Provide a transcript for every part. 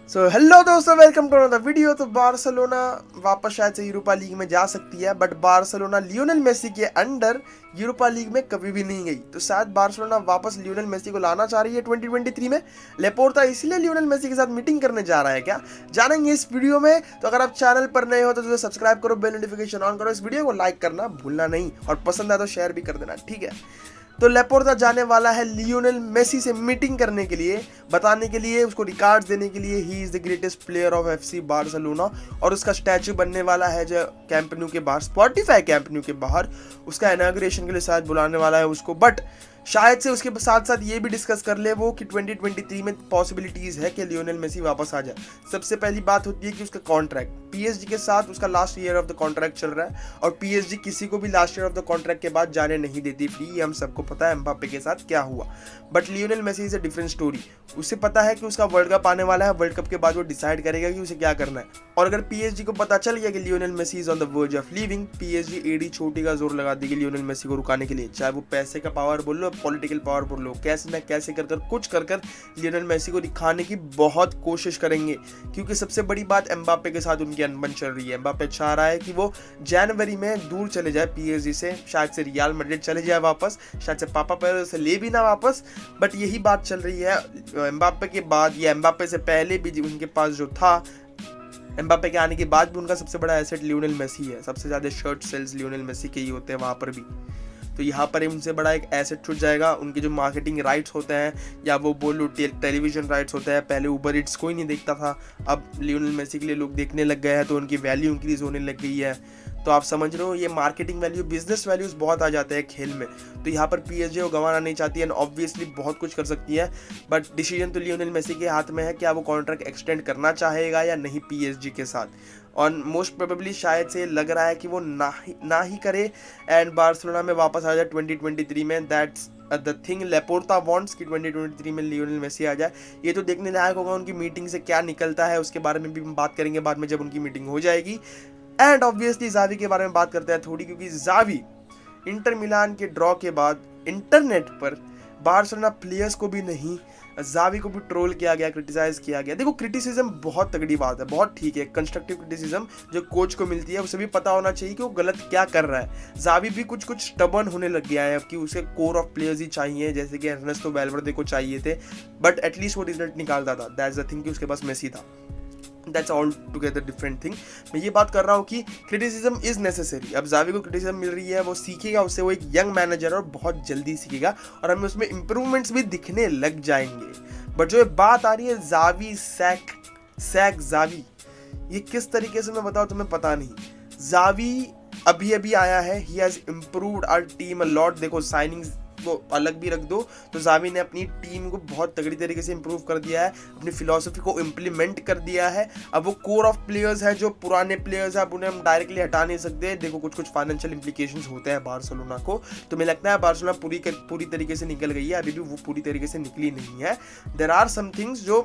So hello दोस्तों, welcome to another video. तो Barcelona वापस शायद से यूरोपा लीग में जा सकती है, बट बार्सिलोना लियोनेल मेसी के अंडर यूरोपा लीग में कभी भी नहीं गई। तो शायद बार्सिलोना वापस लियोनेल मेसी को लाना चाह रही है 2023 में। लेपोर्ता इसलिए लियोनेल मेसी के साथ मीटिंग करने जा रहा है क्या, जानेंगे इस वीडियो में। तो अगर आप चैनल पर नए हो तो सब्सक्राइब करो, बेल नोटिफिकेशन ऑन करो, इस वीडियो को लाइक करना भूलना नहीं, और पसंद आए तो शेयर भी कर देना, ठीक है। तो लेपोर्ता जाने वाला है लियोनेल मेसी से मीटिंग करने के लिए, बताने के लिए, उसको रिकॉर्ड्स देने के लिए he is the greatest player of FC Barcelona. और उसका स्टैचू बनने वाला है जो कैंप न्यू के बाहर, स्पॉटिफाई कैंप न्यू के बाहर। उसका इनॉग्रेशन के लिए शायद बुलाने वाला है उसको, बट शायद से उसके साथ साथ ये भी डिस्कस कर ले वो कि 2023 में पॉसिबिलिटीज़ है कि लियोनेल मेसी वापस आ जाए। सबसे पहली बात होती है कि उसका कॉन्ट्रैक्ट पीएसजी के साथ, उसका last year of the contract चल रहा है, और पीएसजी किसी को भी last year of the contract के बाद जाने नहीं देती फ्री। ये हम सबको पता है एम्बाप्पे के साथ क्या हुआ। But Lionel Messi is a different story. उसे पता है कि उसका वर्ल्ड कप आने वाला है, वर्ल्ड कप के बाद वो डिसाइड करेगा कि उसे क्या करना है। और अगर पीएसजी को पता चल गया कि Lionel Messi is on the verge of leaving, PSG एडी छोटी का जोर लगा देगी लियोनेल मेसी को रुकाने के लिए। चाहे वो पैसे का पावर बोल लो, पॉलिटिकल पावर बोल लो, कैसे ना कैसे कर कुछ कर लियोनेल मेसी को दिखाने की बहुत कोशिश करेंगे। क्योंकि सबसे बड़ी बात एम्बाप्पे के साथ उनकी अनबन चल रही है। एम्बाप्पे चाह रहा है कि वो जनवरी में दूर चले जाए पीएसजी से, शायद से रियल मैड्रिड चले जाए वापस, शायद से पापा पैर से ले भी ना वापस। बट यही बात चल रही है एम्बाप्पे के बाद या एम्बाप्पे से पहले भी उनके पास जो था। एम्बाप्पे के आने के बाद भी उनका सबसे बड़ा एसेट लियोनेल मेसी है। सबसे ज़्यादा शर्ट सेल्स लियोनेल मेसी के ही होते हैं वहाँ पर भी। तो यहाँ पर ही उनसे बड़ा एक एसेट छूट जाएगा। उनके जो मार्केटिंग राइट्स होते हैं या वो बोलो टेलीविजन राइट्स होते हैं, पहले ऊबर इट्स कोई नहीं देखता था, अब लियोनेल मेसी के लिए लोग देखने लग गए हैं, तो उनकी वैल्यू इंक्रीज होने लग गई है। तो आप समझ रहे हो, ये मार्केटिंग वैल्यू, बिजनेस वैल्यूज बहुत आ जाते हैं खेल में। तो यहाँ पर पीएसजी को गंवाना नहीं चाहती है, ऑब्वियसली बहुत कुछ कर सकती है, बट डिसीजन तो लियोनेल मेसी के हाथ में है। क्या वो कॉन्ट्रैक्ट एक्सटेंड करना चाहेगा या नहीं पीएसजी के साथ। और मोस्ट प्रोबेबली शायद से लग रहा है कि वो ना ही करे एंड बार्सिलोना में वापस आ जाए 2023 में। दैट्स द थिंग लेपोर्ता वांट्स कि 2023 में लियोनेल मेसी आ जाए। ये तो देखने लायक होगा उनकी मीटिंग से क्या निकलता है, उसके बारे में भी हम बात करेंगे बाद में जब उनकी मीटिंग हो जाएगी। एंड ऑब्वियसली ज़ावी के बारे में बात करते हैं थोड़ी, क्योंकि ज़ावी इंटर मिलान के ड्रॉ के बाद इंटरनेट पर बार्सिलोना प्लेयर्स को भी नहीं, ज़ावी को भी ट्रोल किया गया, क्रिटिसाइज किया गया। देखो, क्रिटिसिज्म बहुत तगड़ी बात है, बहुत ठीक है। कंस्ट्रक्टिव क्रिटिसिज्म जो कोच को मिलती है उसे भी पता होना चाहिए कि वो गलत क्या कर रहा है। ज़ावी भी कुछ स्टबर्न होने लग गया है कि उसे कोर ऑफ प्लेयर्स ही चाहिए, जैसे कि एर्नेस्टो वैल्वर्दे को चाहिए थे, बट एटलीस्ट वो रिजल्ट निकालता था। दैट्स द थिंग कि उसके पास मेसी था। That's all together different thing. मैं ये बात कर रहा हूँ कि क्रिटिसिज्म इज नेसेसरी। अब ज़ावी को क्रिटिसिज्म मिल रही है, वो सीखेगा उससे, वो एक यंग मैनेजर है और बहुत जल्दी सीखेगा, और हमें उसमें इंप्रूवमेंट्स भी दिखने लग जाएंगे। बट जो बात आ रही है ज़ावी सैक ज़ावी, ये किस तरीके से मैं बताऊँ तुम्हें पता नहीं। ज़ावी अभी अभी आया है, he has improved our team a lot. देखो, साइनिंग्स वो अलग भी रख दो, तो ज़ावी ने अपनी टीम को बहुत तगड़ी तरीके से इंप्रूव कर दिया है, अपनी फिलॉसफी को इम्प्लीमेंट कर दिया है। अब वो कोर ऑफ प्लेयर्स है, जो पुराने प्लेयर्स हैं, अब उन्हें हम डायरेक्टली हटा नहीं सकते। देखो, कुछ फाइनेंशियल इंप्लीकेशंस होते हैं बार्सिलोना को, तो मुझे लगता है बार्सिलोना पूरी तरीके से निकल गई है, अभी भी वो पूरी तरीके से निकली नहीं है। देयर आर सम थिंग्स जो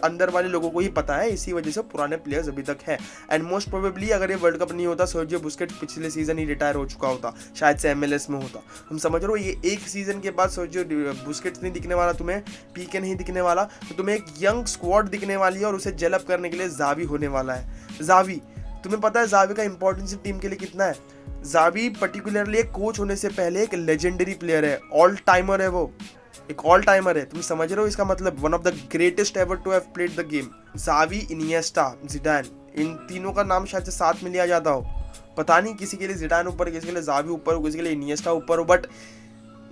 अंदर वाले लोगों को ही पता है, इसी वजह से पुराने प्लेयर्स अभी तक हैं। एंड मोस्ट प्रोबेबली अगर ये वर्ल्ड कप नहीं होता, सर्जियो बुस्केट्स पिछले सीजन ही रिटायर हो चुका होता, शायद से एमएलएस में होता। तुम समझ रहे हो, ये एक सीजन के बाद सर्जियो बुस्केट्स नहीं दिखने वाला तुम्हें, पीके नहीं दिखने वाला, तो तुम्हें एक यंग स्क्वाड दिखने वाली है, और उसे जेल अप करने के लिए ज़ावी होने वाला है। ज़ावी, तुम्हें पता है ज़ावी का इंपॉर्टेंस टीम के लिए कितना है। ज़ावी पर्टिकुलरली एक कोच होने से पहले एक लेजेंडरी प्लेयर है, ऑल टाइमर है, वो एक ऑल टाइमर है। तुम समझ रहे हो इसका मतलब, one of the greatest ever to have played the game. Xavi, Iniesta, Zidane, इन तीनों का नाम शायद से साथ में लिया जाता हो, पता नहीं, किसी के लिए जिडान ऊपर, किसी के लिए ज़ावी ऊपर हो, किसी के लिए इनिएस्टा ऊपर हो, बट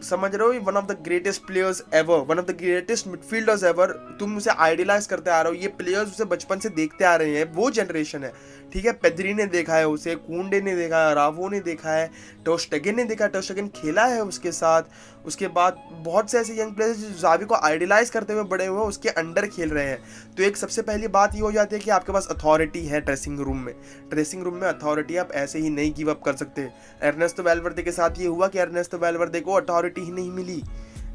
समझ रहे हो, one of the greatest players ever, one of the greatest midfielders ever. तुम उसे आइडियलाइज करते आ रहे हो, ये प्लेयर्स उसे बचपन से देखते आ रहे हैं, वो जनरेशन है, ठीक है। पेद्री ने देखा है उसे, कुंडे ने देखा है, रावो ने देखा है, टर स्टेगन ने देखा, टर स्टेगन खेला है उसके साथ। उसके बाद बहुत से ऐसे यंग प्लेयर्स जो ज़ावी को आइडियलाइज करते हुए बड़े हुए उसके अंडर खेल रहे हैं। तो एक सबसे पहली बात ये हो जाती है कि आपके पास अथॉरिटी है ड्रेसिंग रूम में। ड्रेसिंग रूम में अथॉरिटी आप ऐसे ही नहीं गिव अप कर सकते। एर्नेस्टो वैल्वर्दे के साथ ये हुआ कि एर्नेस्टो वैल्वर्दे को अथॉरिटी ही नहीं मिली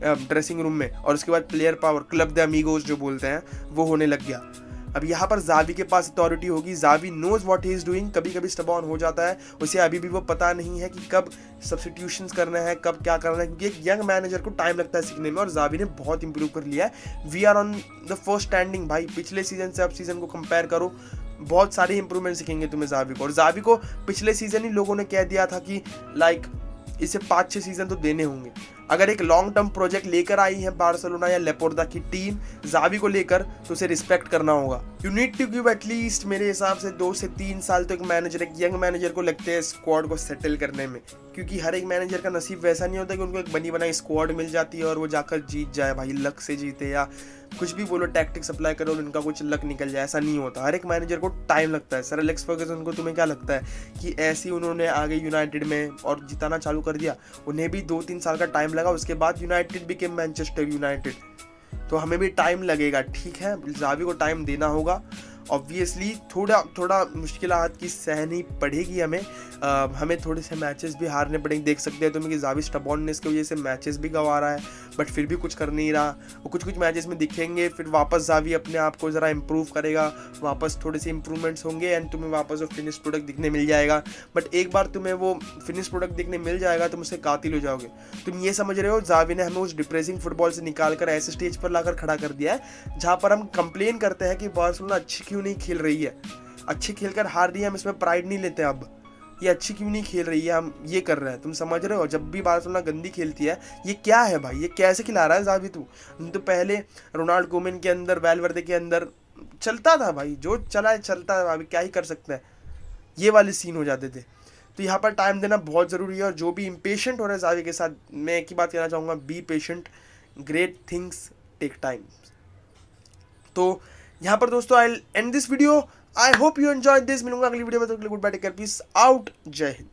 ड्रेसिंग रूम में, और उसके बाद player power, club the amigos जो बोलते हैं, वो होने लग गया। अब यहाँ पर जावी के पास अथॉरिटी होगी, Xavi knows what he is doing. कभी कभी स्टबॉर्न हो जाता है, उसे अभी भी वो पता नहीं है कि कब सब्स्टिट्यूशंस करना है, कब क्या करना है, क्योंकि एक यंग मैनेजर को टाइम लगता है सीखने में, और जावी ने बहुत इंप्रूव कर लिया है। We are on the first standing भाई। पिछले सीजन से अब सीजन को कंपेयर करो, बहुत सारे इंप्रूवमेंट सीखेंगे तुम्हें जावी को। और जावी को पिछले सीजन ही लोगों ने कह दिया था कि लाइक इसे 5-6 सीजन तो देने होंगे। अगर एक लॉन्ग टर्म प्रोजेक्ट लेकर आई है बार्सिलोना या लेपोर्टा की टीम जावी को लेकर, तो उसे रिस्पेक्ट करना होगा। You need to give at least मेरे हिसाब से 2 से 3 साल तो एक मैनेजर, एक यंग मैनेजर को लगते हैं स्क्वाड को सेटल करने में, क्योंकि हर एक मैनेजर का नसीब वैसा नहीं होता कि उनको एक बनी बनाई स्क्वाड मिल जाती है और वो जाकर जीत जाए भाई, लक से जीते या कुछ भी बोलो, टैक्टिक्स अप्लाई करो और उनका कुछ लक निकल जाए, ऐसा नहीं होता। हर एक मैनेजर को टाइम लगता है। सर एलेक्स फर्गसन को तुम्हें क्या लगता है कि ऐसे ही उन्होंने आगे यूनाइटेड में और जिताना चालू कर दिया? उन्हें भी 2-3 साल का टाइम लगा, उसके बाद यूनाइटेड बिकेम मैनचेस्टर यूनाइटेड। तो हमें भी टाइम लगेगा, ठीक है, जावी को टाइम देना होगा। ऑब्वियसली थोड़ा मुश्किलात की सहनी पड़ेगी हमें थोड़े से मैचेस भी हारने पड़ेंगे। देख सकते हैं तुम्हें कि जावी स्टबॉर्ननेस की वजह से मैचेस भी गंवा रहा है, बट फिर भी कुछ कर नहीं रहा। वो कुछ मैचेस में दिखेंगे, फिर वापस जावी अपने आप को ज़रा इंप्रूव करेगा, वापस थोड़े से इंप्रूवमेंट्स होंगे एंड तुम्हें वापस वो फिनिश प्रोडक्ट दिखने मिल जाएगा। बट एक बार तुम्हें वो फिनिश प्रोडक्ट दिखने मिल जाएगा, तुम उससे कातिल हो जाओगे। तुम ये समझ रहे हो जावी ने हमें उस डिप्रेसिंग फुटबॉल से निकाल कर ऐसे स्टेज पर लाकर खड़ा कर दिया है जहाँ पर हम कंप्लेन करते हैं कि बार्सिलोना अच्छी क्यों नहीं खेल रही है, अच्छी खेलकर हार रही है, हम इसमें प्राइड नहीं लेते। अब ये अच्छी क्यों नहीं खेल रही है, हम ये कर रहे हैं। तुम समझ रहे हो, जब भी बार्सिलोना गंदी खेलती है, ये क्या है भाई, ये कैसे खिला रहा है जावी? तू तो पहले रोनाल्ड कोमेन के अंदर, वैलवर्दे के अंदर चलता था भाई, जो चला है चलता है, अभी क्या ही कर सकता है। ये वाले सीन हो जाते थे। तो यहाँ पर टाइम देना बहुत ज़रूरी है। और जो भी इम्पेशेंट हो रहा है जावी के साथ, मैं एक ही बात कहना चाहूँगा, be patient, great things take time. तो यहाँ पर दोस्तों I end this video. I hope you enjoy this. मिलूंगा अगली वीडियो में, तो good bye, take care, peace out, जय हिंद।